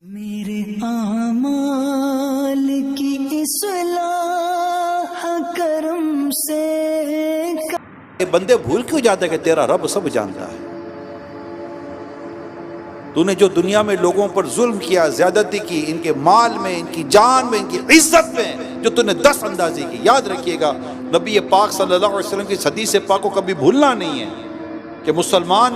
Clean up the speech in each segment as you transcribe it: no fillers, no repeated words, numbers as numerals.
میرے اعمال کی اصلاح کرم سے بندے بھول کیوں جاتے کہ تیرا رب سب جانتا ہے؟ تو نے جو دنیا میں لوگوں پر ظلم کیا، زیادتی کی، ان کے مال میں، ان کی جان میں، ان کی عزت میں، جو تو نے دست اندازی کی، یاد رکھیے گا نبی پاک صلی اللہ علیہ وسلم کی حدیث پاک کو کبھی بھولنا نہیں ہے کہ مسلمان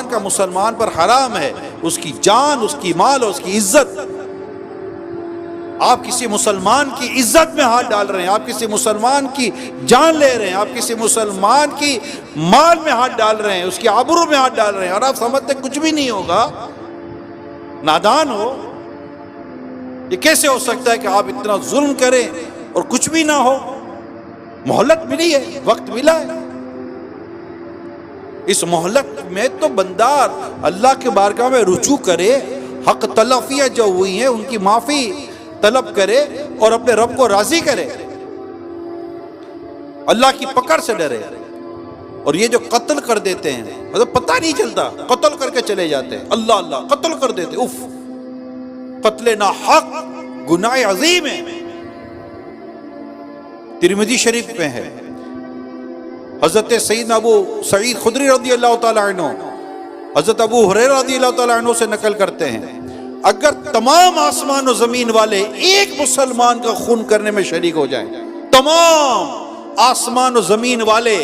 کا مسلمان پر حرام ہے اس کی جان، اس کی مال اور اس کی عزت۔ آپ کسی مسلمان کی عزت میں ہاتھ ڈال رہے ہیں، آپ کسی مسلمان کی جان لے رہے ہیں، آپ کسی مسلمان کی مال میں ہاتھ ڈال رہے ہیں، اس کی آبرو میں ہاتھ ڈال رہے ہیں، اور آپ سمجھتے کچھ بھی نہیں ہوگا، نادان ہو۔ یہ کیسے ہو سکتا ہے کہ آپ اتنا ظلم کریں اور کچھ بھی نہ ہو؟ مہلت ملی ہے، وقت ملا ہے۔ اس مہلت میں تو بندہ اللہ کے بارگاہ میں رجوع کرے، حق تلفیاں جو ہوئی ہیں ان کی معافی طلب کرے اور اپنے رب کو راضی کرے، اللہ کی پکڑ سے ڈرے۔ اور یہ جو قتل کر دیتے ہیں، مطلب پتہ نہیں چلتا، قتل کر کے چلے جاتے ہیں، اللہ اللہ قتل کر دیتے، اف، قتل ناحق گناہ عظیم ہے۔ ترمذی شریف میں ہے، حضرت سیدنا ابو سعید خدری رضی اللہ تعالیٰ عنہ حضرت ابو ہریرہ رضی اللہ تعالیٰ عنہ سے نقل کرتے ہیں، اگر تمام آسمان و زمین والے ایک مسلمان کا خون کرنے میں شریک ہو جائیں، تمام آسمان و زمین والے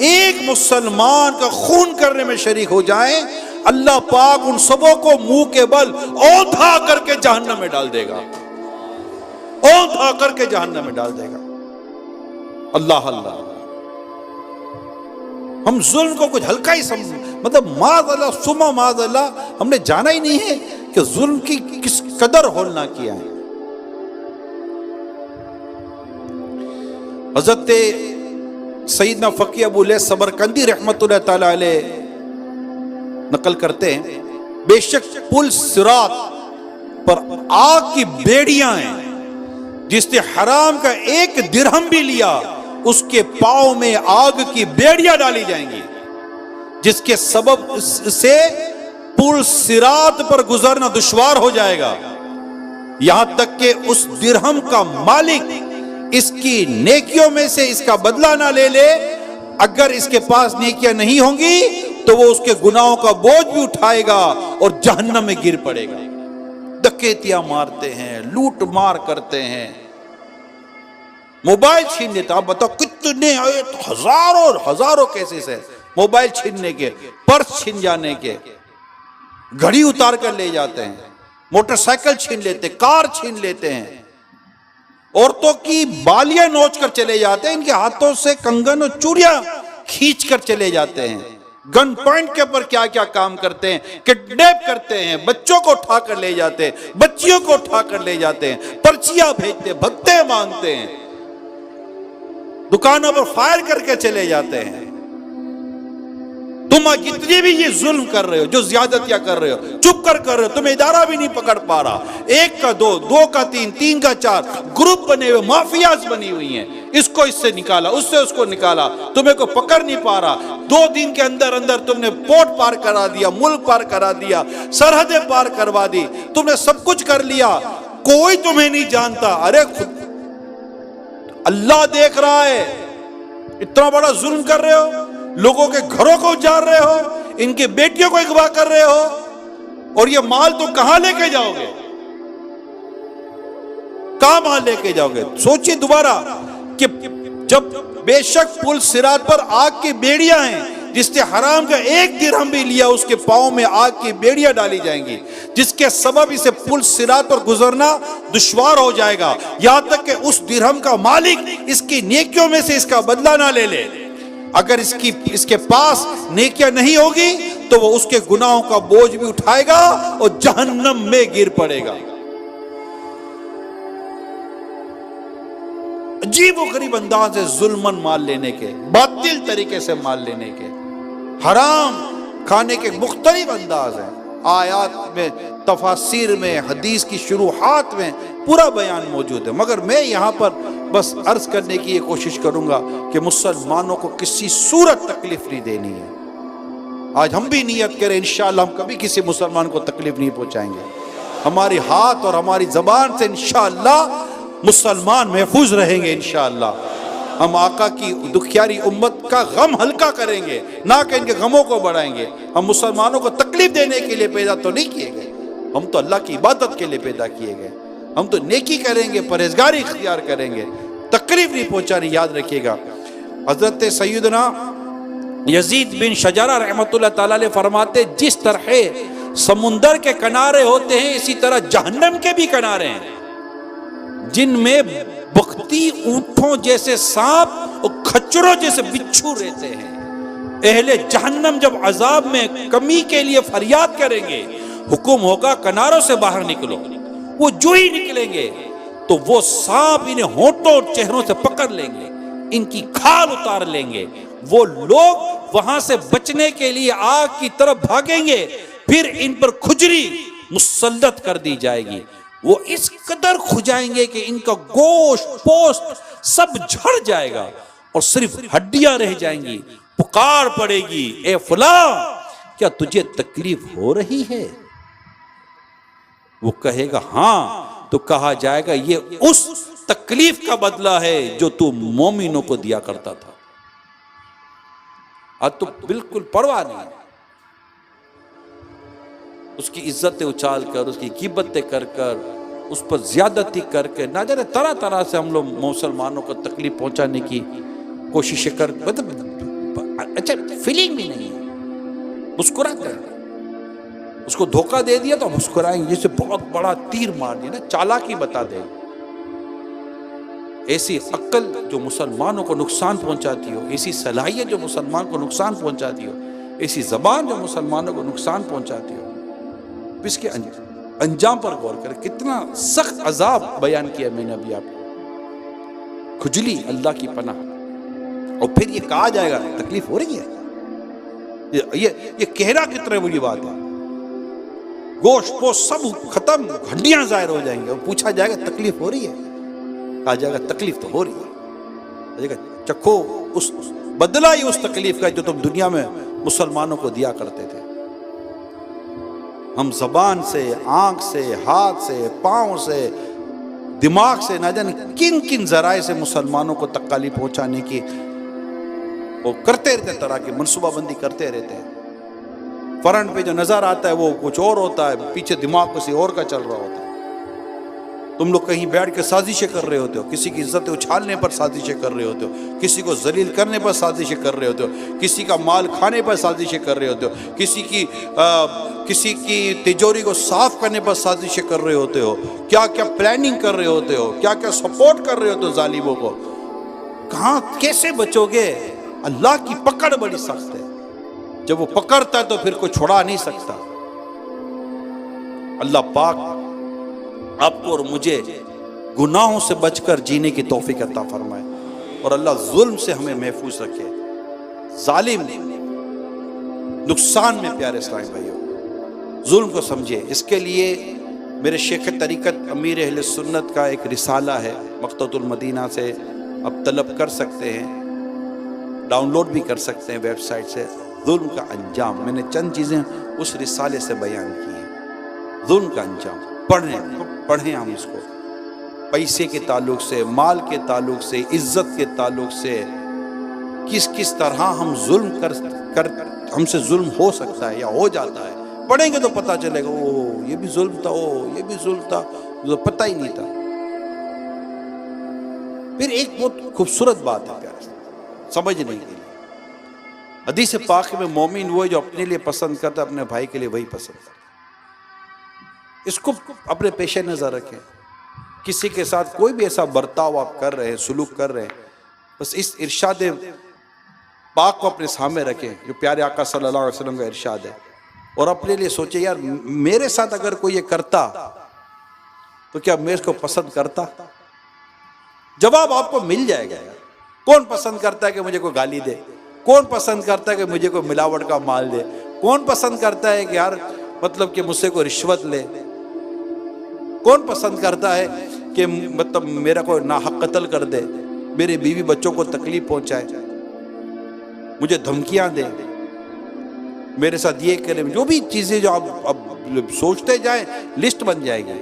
ایک مسلمان کا خون کرنے میں شریک ہو جائیں، اللہ پاک ان سبوں کو منہ کے بل اوندھا کر کے جہنم میں ڈال دے گا، اوندھا کر کے جہنم میں ڈال دے گا۔ اللہ اللہ، ہم ظلم کو کچھ ہلکا ہی مطلب معاذ اللہ ثم معاذ اللہ، ہم نے جانا ہی نہیں ہے کہ ظلم کی کس قدر ہولنا کیا ہے۔ حضرت سیدنا فقی ابو لیث سمرقندی رحمت اللہ تعالی علیہ نقل کرتے ہیں، بے شک پل صراط پر آگ کی بیڑیاں ہیں، جس نے حرام کا ایک درہم بھی لیا اس کے پاؤں میں آگ کی بیڑیاں ڈالی جائیں گی، جس کے سبب سے پل صراط پر گزرنا دشوار ہو جائے گا، یہاں تک کہ اس درہم کا مالک اس کی نیکیوں میں سے اس کا بدلہ نہ لے لے۔ اگر اس کے پاس نیکیاں نہیں ہوں گی تو وہ اس کے گناہوں کا بوجھ بھی اٹھائے گا اور جہنم میں گر پڑے گا۔ ڈکیتیاں مارتے ہیں، لوٹ مار کرتے ہیں، موبائل چھین لیتا، آپ بتاؤ کتنے ہزاروں کیسز ہیں موبائل چھیننے کے، پرس چھین جانے کے، گھڑی اتار کر لے جاتے ہیں، موٹر سائیکل چھین لیتے، کار چھین لیتے ہیں، عورتوں کی بالیاں نوچ کر چلے جاتے ہیں، ان کے ہاتھوں سے کنگن اور چوڑیاں کھینچ کر چلے جاتے ہیں، گن پوائنٹ کے پر کیا کیا کام کرتے ہیں، کڈنیپ کرتے ہیں، بچوں کو اٹھا کر لے جاتے ہیں، بچیوں کو اٹھا کر لے جاتے ہیں، پرچیاں بھیجتے ہیں، بھگتے مانگتے ہیں، دکانوں پر فائر کر کے چلے جاتے ہیں۔ تم جتنی بھی یہ ظلم کر رہے ہو، جو زیادتیاں کر رہے ہو، چپ کر رہے ہو، تمہیں ادارہ بھی نہیں پکڑ پا رہا، ایک کا دو، دو کا تین، تین کا چار، گروپ بنے ہوئے، مافیاز بنی ہوئی ہیں، اس کو اس سے نکالا، اس سے اس کو نکالا، تمہیں کو پکڑ نہیں پا رہا، 2 دن کے اندر اندر تم نے پورٹ پار کرا دیا، ملک پار کرا دیا، سرحدیں پار کروا دی، تم نے سب کچھ کر لیا، کوئی تمہیں نہیں جانتا۔ ارے خود اللہ دیکھ رہا ہے، اتنا بڑا ظلم کر رہے ہو، لوگوں کے گھروں کو اجاڑ رہے ہو، ان کے بیٹیوں کو اغوا کر رہے ہو، اور یہ مال تو کہاں لے کے جاؤ گے؟ کہاں مال لے کے جاؤ گے؟ سوچئے دوبارہ کہ جب بے شک پل صراط پر آگ کی بیڑیاں ہیں، جس نے حرام کا ایک درہم بھی لیا اس کے پاؤں میں آگ کی بیڑیاں ڈالی جائیں گی، جس کے سبب اسے پل صراط پر گزرنا دشوار ہو جائے گا، یہاں تک کہ اس درہم کا مالک اس کی نیکیوں میں سے اس کا بدلہ نہ لے لے۔ اگر اس کے پاس نیکیاں نہیں ہوگی تو وہ اس کے گناہوں کا بوجھ بھی اٹھائے گا اور جہنم میں گر پڑے گا۔ عجیب و غریب انداز ہے ظلمن مال لینے کے، باطل طریقے سے مال لینے کے، حرام کھانے کے مختلف انداز ہیں، آیات میں، تفاسیر میں، حدیث کی شروحات میں پورا بیان موجود ہے، مگر میں یہاں پر بس عرض کرنے کی یہ کوشش کروں گا کہ مسلمانوں کو کسی صورت تکلیف نہیں دینی ہے۔ آج ہم بھی نیت کریں انشاءاللہ ہم کبھی کسی مسلمان کو تکلیف نہیں پہنچائیں گے۔ ہماری ہاتھ اور ہماری زبان سے انشاءاللہ مسلمان محفوظ رہیں گے انشاءاللہ. ہم آقا کی دکھیاری امت کا غم ہلکا کریں گے، نہ کہ ان کے غموں کو بڑھائیں گے. ہم مسلمانوں کو تکلیف دینے کے لیے پیدا تو نہیں کیے گئے، ہم تو اللہ کی عبادت کے لیے پیدا کیے گئے. ہم تو نیکی کریں گے، پرہیزگاری اختیار کریں گے، تکلیف نہیں پہنچانی. یاد رکھیے گا حضرت سیدنا یزید بن شجرہ رحمۃ اللہ تعالیٰ علیہ فرماتے جس طرح سمندر کے کنارے ہوتے ہیں اسی طرح جہنم کے بھی کنارے ہیں، جن میں بختی اونٹوں جیسے سانپ اور کھچروں جیسے بچھو رہتے ہیں. اہل جہنم جب عذاب میں کمی کے لیے فریاد کریں گے، حکم ہوگا کناروں سے باہر نکلو. وہ جو ہی نکلیں گے تو وہ سانپ انہیں ہونٹوں اور چہروں سے پکڑ لیں گے، ان کی کھال اتار لیں گے. وہ لوگ وہاں سے بچنے کے لیے آگ کی طرف بھاگیں گے، پھر ان پر کھجری مسلط کر دی جائے گی. وہ اس قدر کھجائیں گے کہ ان کا گوشت پوست سب جھڑ جائے گا اور صرف ہڈیاں رہ جائیں گی. پکار پڑے گی، اے فلاں کیا تجھے تکلیف ہو رہی ہے؟ وہ کہے گا ہاں. تو کہا جائے گا یہ اس تکلیف کا بدلہ ہے جو تو مومنوں کو دیا کرتا تھا. آج تو بالکل پرواہ نہیں، اس کی عزتیں اچھال کر، اس کی غیبتیں کر کر، اس پر زیادتی کر کے نہ جانے طرح طرح سے ہم لوگ مسلمانوں کو تکلیف پہنچانے کی کوششیں کر، مطلب اچھا فیلنگ بھی نہیں ہے. مسکراتے ہیں، اس کو دھوکہ دے دیا تو مسکرائیں گے جیسے بہت بڑا تیر مار دیا نا، چالاکی بتا دیں. ایسی عقل جو مسلمانوں کو نقصان پہنچاتی ہو، ایسی صلاحیت جو مسلمان کو نقصان پہنچاتی ہو، ایسی زبان جو مسلمانوں کو نقصان پہنچاتی ہو، اس کے انجام پر غور کریں. کتنا سخت عذاب بیان کیا میں نے ابھی آپ کو، کھجلی اللہ کی پناہ. اور پھر یہ کہا جائے گا تکلیف ہو رہی ہے، یہ کہنا کتنے بڑی بات ہے. گوشت کو سب ختم، ہڈیاں ظاہر ہو جائیں گے، اور پوچھا جائے گا تکلیف ہو رہی ہے، کہا جائے گا تکلیف تو ہو رہی ہے. چکھو اس بدلہ ہی اس تکلیف کا جو تم دنیا میں مسلمانوں کو دیا کرتے تھے. ہم زبان سے، آنکھ سے، ہاتھ سے، پاؤں سے، دماغ سے نہ جانے کن کن ذرائع سے مسلمانوں کو تکلیف پہنچانے کی وہ کرتے رہتے ہیں، طرح کی منصوبہ بندی کرتے رہتے ہیں. فرنٹ پہ جو نظر آتا ہے وہ کچھ اور ہوتا ہے، پیچھے دماغ کسی اور کا چل رہا ہوتا ہے. تم لوگ کہیں بیٹھ کے سازشیں کر رہے ہوتے ہو، کسی کی عزت اچھالنے پر سازشیں کر رہے ہوتے ہو، کسی کو ذلیل کرنے پر سازشیں کر رہے ہوتے ہو، کسی کا مال کھانے پر سازشیں کر رہے ہوتے ہو، کسی کی تجوری کو صاف کرنے پر سازشیں کر رہے ہوتے ہو، کیا کیا پلاننگ کر رہے ہوتے ہو، کیا کیا سپورٹ کر رہے ہوتے ہو ظالموں کو. کہاں کیسے بچو گے؟ اللہ کی پکڑ بڑی سخت ہے، جب وہ پکڑتا ہے تو پھر کوئی چھڑا نہیں سکتا. اللہ پاک آپ کو اور مجھے گناہوں سے بچ کر جینے کی توفیق عطا فرمائے، اور اللہ ظلم سے ہمیں محفوظ رکھے. ظالم نقصان میں پیارے اسلامی بھائیو، ظلم کو سمجھے. اس کے لیے میرے شیخ طریقت امیر اہل سنت کا ایک رسالہ ہے، مقطوعۃ المدینہ سے اب طلب کر سکتے ہیں، ڈاؤن لوڈ بھی کر سکتے ہیں ویب سائٹ سے. ظلم کا انجام، میں نے چند چیزیں اس رسالے سے بیان کی ہیں. ظلم کا انجام پڑھیں ہم اس کو، پیسے کے تعلق سے، مال کے تعلق سے، عزت کے تعلق سے، کس طرح ہم ظلم کر ہم سے ظلم ہو سکتا ہے یا ہو جاتا ہے. پڑھیں گے تو پتہ چلے گا او یہ بھی ظلم تھا، او یہ بھی ظلم تھا، جو پتہ ہی نہیں تھا. پھر ایک بہت خوبصورت بات ہے پیارے سمجھنے کے لیے، حدیث پاک میں مومن وہ ہے جو اپنے لیے پسند کرتا ہے، اپنے بھائی کے لیے وہی پسند کرتا ہے. اس کو اپنے پیش نظر رکھیں. کسی کے ساتھ کوئی بھی ایسا برتاؤ آپ کر رہے ہیں، سلوک کر رہے ہیں، بس اس ارشاد پاک کو اپنے سامنے رکھیں جو پیارے آقا صلی اللہ علیہ وسلم کا ارشاد ہے، اور اپنے لیے سوچیں یار میرے ساتھ اگر کوئی یہ کرتا تو کیا میں اس کو پسند کرتا؟ جواب آپ کو مل جائے گا. کون پسند کرتا ہے کہ مجھے کوئی گالی دے؟ کون پسند کرتا ہے کہ مجھے کوئی ملاوٹ کا مال دے؟ کون پسند کرتا ہے کہ یار مطلب کہ مجھ سے کوئی رشوت لے؟ کون پسند کرتا ہے کہ مطلب میرا کوئی ناحق قتل کر دے، میرے بیوی بچوں کو تکلیف پہنچائے، مجھے دھمکیاں دے، میرے ساتھ یہ کرے؟ جو بھی چیزیں جو اب سوچتے جائیں لسٹ بن جائے گی.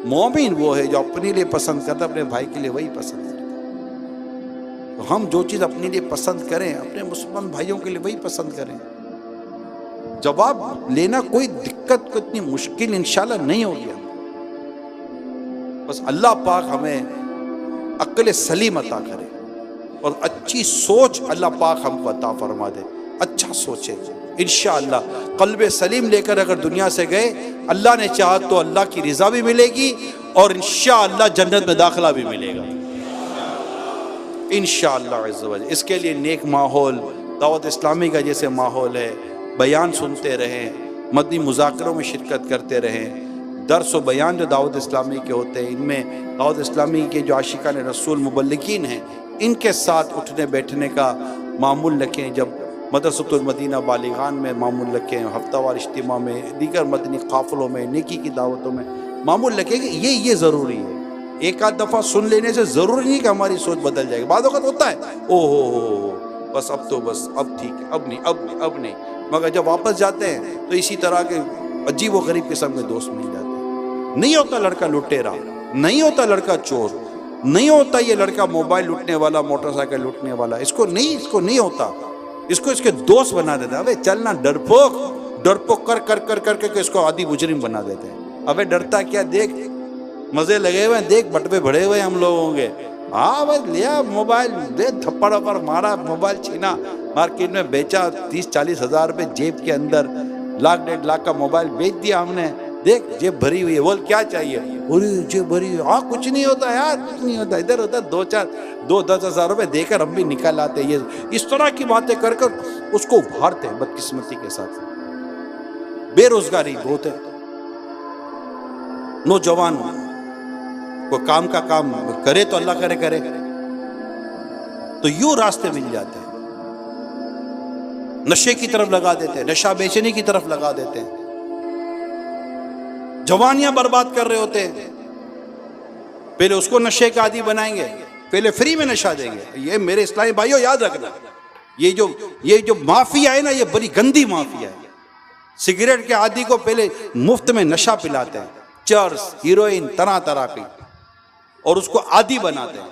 مومن وہ ہے جو اپنے لیے پسند کرتا ہے اپنے بھائی کے لیے وہی پسند کرتا ہے. تو ہم جو چیز اپنے لیے پسند کریں اپنے مسلمان بھائیوں کے لیے وہی پسند کریں. جواب لینا کوئی دقت کو اتنی مشکل انشاءاللہ نہیں ہوگی. بس اللہ پاک ہمیں عقل سلیم عطا کرے اور اچھی سوچ اللہ پاک ہم کو عطا فرما دے. اچھا سوچے انشاءاللہ. قلب سلیم لے کر اگر دنیا سے گئے اللہ نے چاہا تو اللہ کی رضا بھی ملے گی اور انشاءاللہ جنت میں داخلہ بھی ملے گا انشاءاللہ عز و جل. اس کے لیے نیک ماحول دعوت اسلامی کا جیسے ماحول ہے, بیان سنتے رہیں, مدنی مذاکروں میں شرکت کرتے رہیں. درس و بیان جو دعوت اسلامی کے ہوتے ہیں ان میں دعوت اسلامی کے جو عاشقان رسول مبلغین ہیں ان کے ساتھ اٹھنے بیٹھنے کا معمول رکھیں. جب مدرسۃ المدینہ بالغان میں معمول رکھیں, ہفتہ وار اجتماع میں, دیگر مدنی قافلوں میں, نیکی کی دعوتوں میں معمول رکھیں کہ یہ ضروری ہے. ایک آدھ دفعہ سن لینے سے ضروری نہیں کہ ہماری سوچ بدل جائے گی. بعض اوقات ہوتا ہے او ہو بس اب ٹھیک ہے, اب نہیں. مگر جب واپس جاتے ہیں تو اسی طرح کے عجیب و غریب قسم کے دوست مل جاتے ہیں. نہیں ہوتا لڑکا لٹیرا, نہیں ہوتا لڑکا چور, نہیں ہوتا یہ لڑکا موبائل لوٹنے والا, موٹر سائیکل لوٹنے والا. اس کو نہیں ہوتا. اس کو اس کے دوست بنا دیتے ہیں. ابے چلنا ڈرپوک کر کے اس کو عادی مجرم بنا دیتے ہیں. ابے ڈرتا کیا, دیکھ مزے لگے ہوئے ہیں, دیکھ بٹوے بڑھے ہوئے ہم لوگوں کے. ہاں بھائی لیا موبائل, دے تھپڑ پر مارا, موبائل چھینا, مارکیٹ میں بیچا, 30-40 ہزار روپے جیب کے اندر, 1-1.5 لاکھ کا موبائل بیچ دیا ہم نے. دیکھ جیب بھری ہوئی ہے, بول کیا چاہیے, ارے جیب بھری ہوئی. ہاں کچھ نہیں ہوتا یار, کچھ نہیں ہوتا. ادھر ادھر 2-10 ہزار روپے دے کر ہم بھی نکال آتے. یہ اس طرح کی باتیں کر اس کو ابھارتے ہیں بدقسمتی کے ساتھ. بے روزگاری بہت ہے. نوجوان کو کام کرے تو اللہ کرے تو یوں راستے مل جاتے ہیں. نشے کی طرف لگا دیتے ہیں, نشہ بیچنے کی طرف لگا دیتے ہیں. جوانیاں برباد کر رہے ہوتے ہیں. پہلے اس کو نشے کا عادی بنائیں گے, پہلے فری میں نشہ دیں گے. یہ میرے اسلامی بھائیوں یاد رکھنا, یہ جو مافیا ہے نا, یہ بڑی گندی مافیا ہے. سگریٹ کے عادی کو پہلے مفت میں نشہ پلاتے ہیں, چرس, ہیروئن, طرح کی, اور اس کو عادی بناتے ہیں.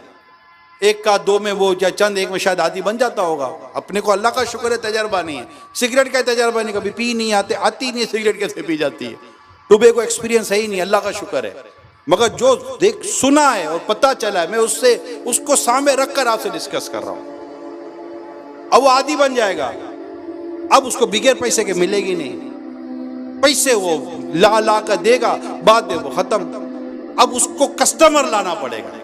ایک کا دو میں وہ یا چند ایک میں شاید عادی بن جاتا ہوگا. اپنے کو اللہ کا شکر ہے تجربہ نہیں ہے. سگریٹ کا تجربہ نہیں, کبھی پی نہیں آتی نہیں سگریٹ کیسے پی جاتی ہے. ٹوبے کو ایکسپیرینس ہے ہی نہیں, اللہ کا شکر ہے. مگر جو سنا ہے اور پتہ چلا ہے, میں اس کو سامنے رکھ کر آپ سے ڈسکس کر رہا ہوں. اب وہ عادی بن جائے گا. اب اس کو بغیر پیسے کے ملے گی نہیں. پیسے وہ لا کر دے گا, بعد میں وہ ختم. اب اس کو کسٹمر لانا پڑے گا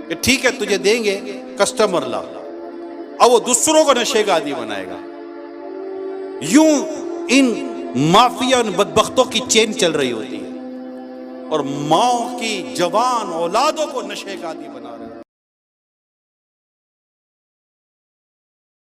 کہ ٹھیک ہے تجھے دیں گے, کسٹمر لا. اب وہ دوسروں کو نشے کا عادی بنائے گا. یوں ان مافیا بدبختوں کی چین چل رہی ہوتی ہے اور ماں کی جوان اولادوں کو نشے کا عادی بنا